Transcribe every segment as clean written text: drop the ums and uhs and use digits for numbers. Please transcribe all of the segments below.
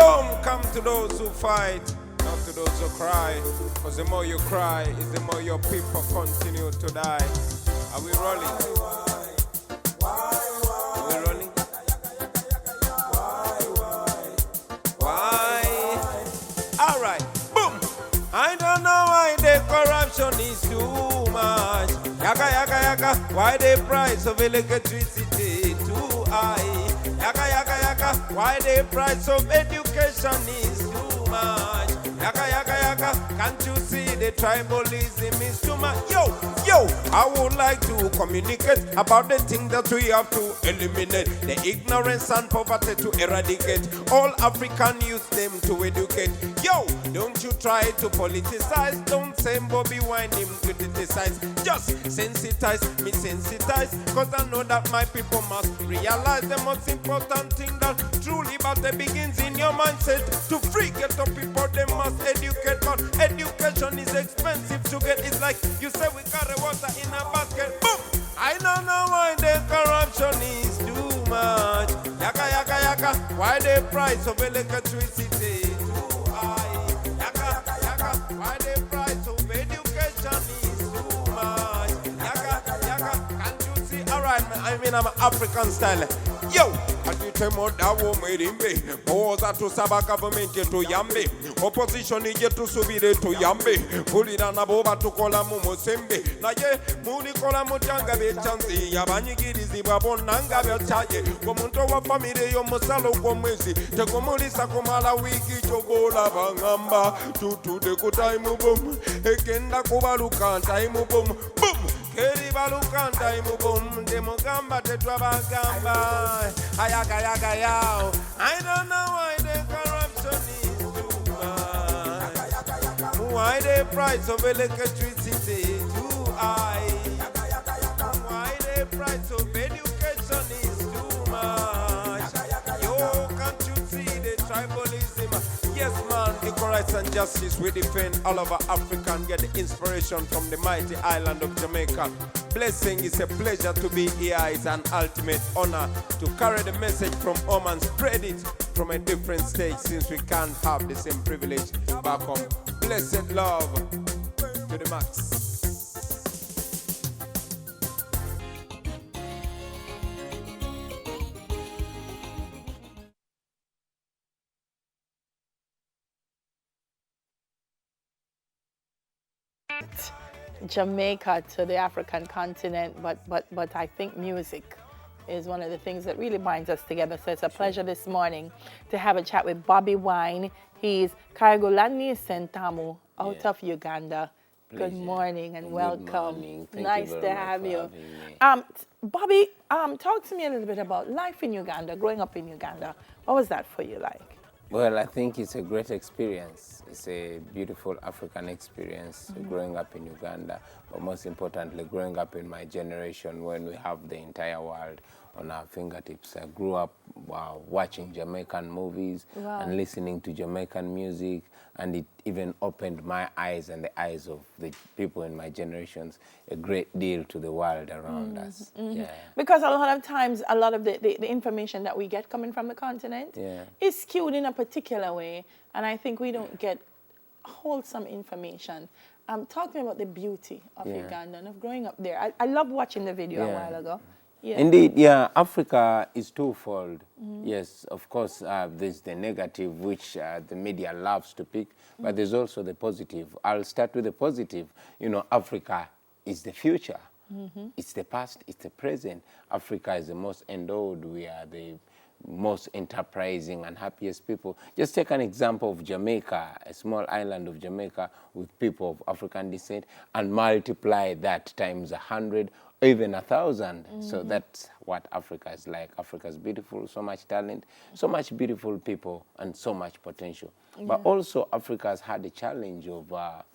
Shalom come to those who fight, not to those who cry. Because the more you cry, is the more your people continue to die. Are we rolling? Are we rolling? Why? All right, boom. I don't know why the corruption is too much. Yaka, yaka, yaka. Why the price of electricity too high? Yaka, yaka, yaka. Why the price of education is too much? Yaka, yaka, yaka. Can't you see the tribalism is too much? Yo, yo, I would like to communicate about the thing that we have to eliminate. The ignorance and poverty to eradicate. All African youth them to educate. Yo, don't you try to politicize. Don't say Bobi Wine him criticize. Just sensitize, me sensitize. Cause I know that my people must realize the most important thing that true liberty begins in your mindset. To free ghetto people, they must educate. But education is expensive to get. It's like you say we carry water in a basket. Boom! I don't know why the corruption is too much. Yaka, yaka, yaka. Why the price of electricity too high? Yaka, yaka. Why the price of education is too much? Yaka, yaka. Can't you see? Alright, I mean I'm African style. Yo! Atitemoda womerimbe Boza to saba government to yambe Opposition ije to subire to yambe Pulira na boba tukola mu musembe Naye muli kola mutanga bechanzi Yabanyigirizi babonanga bechaye Komuntu wa family yo musalo kwa mwezi Tekomulisa kumala wiki chogola bangamba Tutude kutaimu boom Ekenda kubaluka taimu boom Boom Keri balukanda imubum demogamba tetwabagamba ayaka yaka yao. I don't know why the corruption is too much. Why the price of electricity too high? Why the price of education is too much? Yo, can't you see the tribalism? Yes, man, equal rights and justice we defend all over Africa and get the inspiration from the mighty island of Jamaica. Blessing is a pleasure to be here. It's an ultimate honor to carry the message from home and spread it from a different stage since we can't have the same privilege back home. Blessed love to the max. Jamaica to the African continent, but I think music is one of the things that really binds us together. So it's a pleasure this morning to have a chat with Bobi Wine. He's Kaigulani Sentamu out of Uganda. Pleasure. Good morning and welcome. Good morning. Thank nice you very to much have for you. having me. Bobi, talk to me a little bit about life in Uganda, growing up in Uganda. What was that for you like? Well, I think it's a great experience. It's a beautiful African experience growing up in Uganda, but most importantly, growing up in my generation when we have the entire world on our fingertips. I grew up watching Jamaican movies and listening to Jamaican music, and it even opened my eyes and the eyes of the people in my generations a great deal to the world around us. Yeah. Because a lot of times, a lot of the information that we get coming from the continent is skewed in a particular way, and I think we don't get wholesome information. Talk to me about the beauty of Uganda and of growing up there. I love watching the video a while ago. Yeah. Indeed, yeah, Africa is twofold. Yes, of course, there's the negative, which the media loves to pick, but there's also the positive. I'll start with the positive. You know, Africa is the future. It's the past, it's the present. Africa is the most endowed. We are the most enterprising and happiest people. Just take an example of Jamaica, a small island of Jamaica with people of African descent, and multiply that times 100 or even 1,000. So that's what Africa is like. Africa is beautiful, so much talent, so much beautiful people, and so much potential. But also Africa has had a challenge of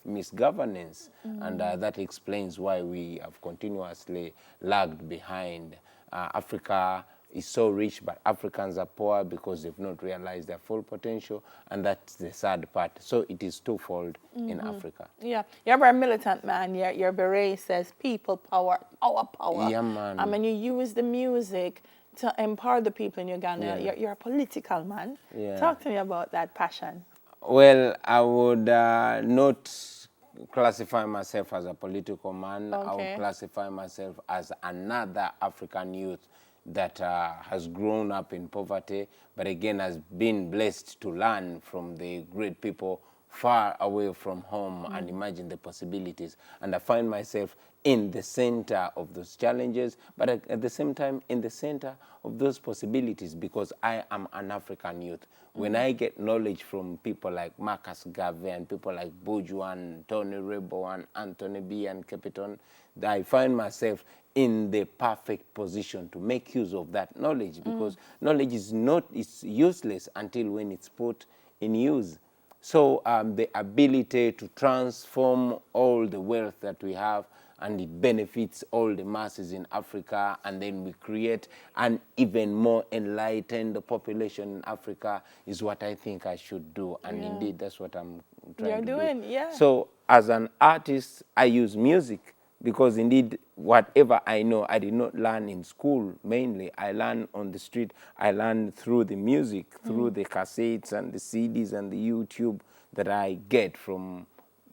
misgovernance, and that explains why we have continuously lagged behind. Africa is so rich, but Africans are poor because they've not realized their full potential, and that's the sad part. So it is twofold in Africa. Yeah, you're a very militant man. Your beret says people power, our power. Yeah, man. I mean, you use the music to empower the people in Uganda. Yeah. You're a political man. Yeah. Talk to me about that passion. Well, I would not classify myself as a political man. I would Okay. classify myself as another African youth that has grown up in poverty, but again has been blessed to learn from the great people far away from home and imagine the possibilities. And I find myself in the center of those challenges, but at the same time in the center of those possibilities, because I am an African youth. When I get knowledge from people like Marcus Garvey and people like Buju and Tony Rebo and Anthony B. and Capiton, I find myself in the perfect position to make use of that knowledge, because knowledge is useless until when it's put in use. So the ability to transform all the wealth that we have, and it benefits all the masses in Africa, and then we create an even more enlightened population in Africa, is what I think I should do. And indeed, that's what I'm trying to do. You're doing, yeah. So as an artist, I use music, because indeed, whatever I know, I did not learn in school mainly. I learned on the street. I learned through the music, through the cassettes and the CDs and the YouTube that I get from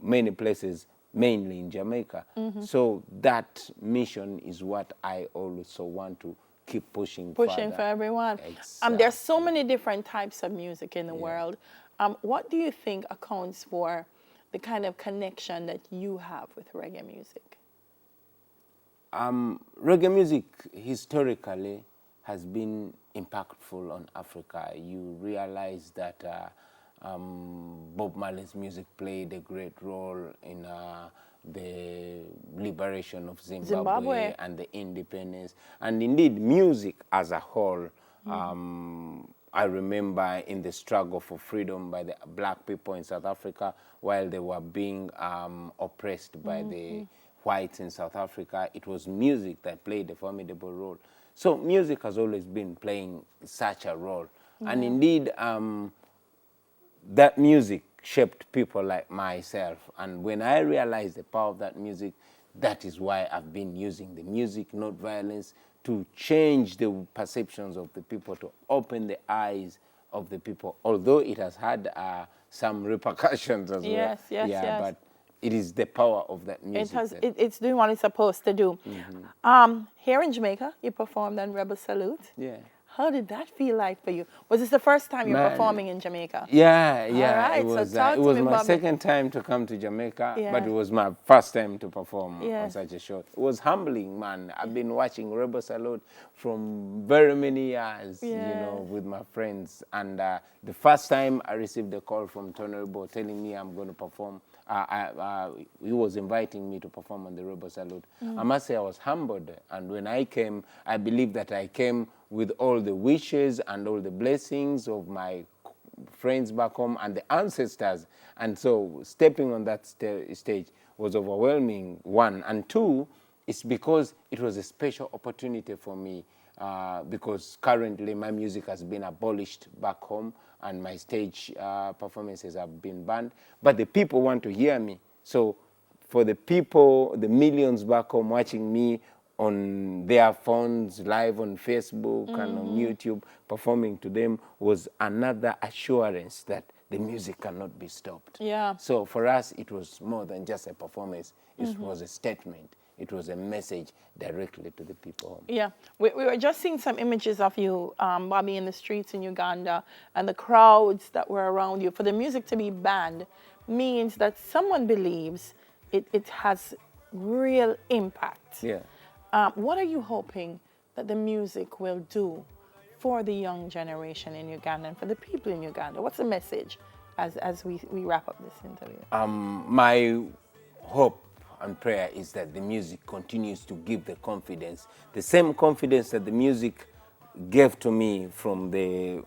many places, mainly in Jamaica. So that mission is what I also want to keep pushing Pushing further. for everyone. Exactly. There's so many different types of music in the world. What do you think accounts for the kind of connection that you have with reggae music? Reggae music historically has been impactful on Africa. You realize that Bob Marley's music played a great role in the liberation of Zimbabwe and the independence. And indeed, music as a whole, I remember in the struggle for freedom by the black people in South Africa, while they were being oppressed by the whites in South Africa, it was music that played a formidable role. So music has always been playing such a role. And indeed, that music shaped people like myself. And when I realized the power of that music, that is why I've been using the music, not violence, to change the perceptions of the people, to open the eyes of the people, although it has had some repercussions as well. Yes. But it is the power of that music. It's doing what it's supposed to do. Here in Jamaica, you performed on Rebel Salute. Yeah. How did that feel like for you? Was this the first time you were performing in Jamaica? Yeah. All right, It was, so talk it to was me, my Bobi. second time to come to Jamaica, Yeah. but it was my first time to perform Yeah. on such a show. It was humbling, man. I've been watching Rebel Salute from very many years, you know, with my friends. And the first time I received a call from Tony Rebo telling me I'm going to perform, he was inviting me to perform on the Rebel Salute. I must say I was humbled. And when I came, I believe that I came with all the wishes and all the blessings of my friends back home and the ancestors. And so stepping on that stage was overwhelming, one. And two, it's because it was a special opportunity for me, because currently my music has been abolished back home and my stage performances have been banned. But the people want to hear me. So for the people, the millions back home watching me on their phones, live on Facebook and on YouTube, performing to them was another assurance that the music cannot be stopped. Yeah. So for us, it was more than just a performance. It was a statement. It was a message directly to the people. Yeah, we were just seeing some images of you, Bobi, in the streets in Uganda, and the crowds that were around you. For the music to be banned means that someone believes it has real impact. Yeah. What are you hoping that the music will do for the young generation in Uganda and for the people in Uganda? What's the message as we wrap up this interview? My hope and prayer is that the music continues to give the confidence, the same confidence that the music gave to me from the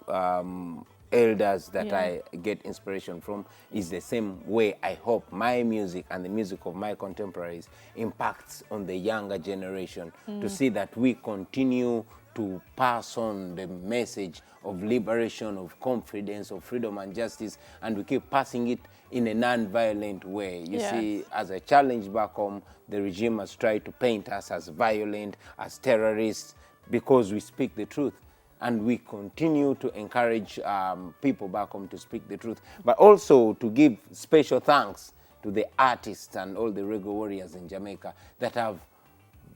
elders that I get inspiration from, is the same way I hope my music and the music of my contemporaries impacts on the younger generation, to see that we continue to pass on the message of liberation, of confidence, of freedom and justice, and we keep passing it in a non-violent way. You see, as a challenge back home, the regime has tried to paint us as violent, as terrorists, because we speak the truth. And we continue to encourage people back home to speak the truth, but also to give special thanks to the artists and all the reggae warriors in Jamaica that have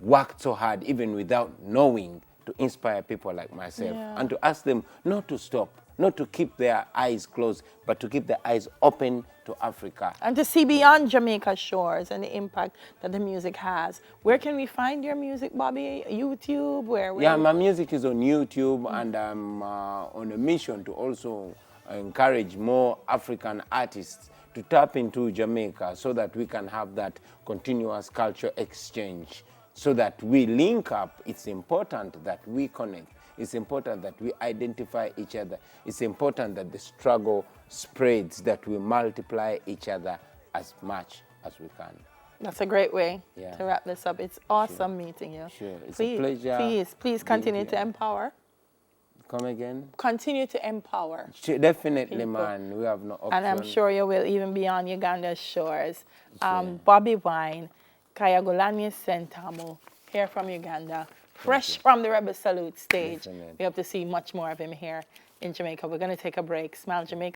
worked so hard, even without knowing, to inspire people like myself, and to ask them not to stop, not to keep their eyes closed, but to keep their eyes open to Africa. And to see beyond Jamaica's shores and the impact that the music has. Where can we find your music, Bobi? YouTube? Where? Yeah, my music is on YouTube, and I'm on a mission to also encourage more African artists to tap into Jamaica so that we can have that continuous culture exchange, so that we link up. It's important that we connect. It's important that we identify each other. It's important that the struggle spreads, that we multiply each other as much as we can. That's a great way to wrap this up. It's awesome meeting you. Sure, it's a pleasure. Please continue to empower. Come again? Continue to empower. Sure, definitely, people. man. We have no option. And I'm sure you will, even beyond Uganda's shores. Bobi Wine, Kayagulanye Sentamu, here from Uganda, fresh from the Rebel Salute stage. Definitely. We hope to see much more of him here in Jamaica. We're going to take a break. Smile Jamaica.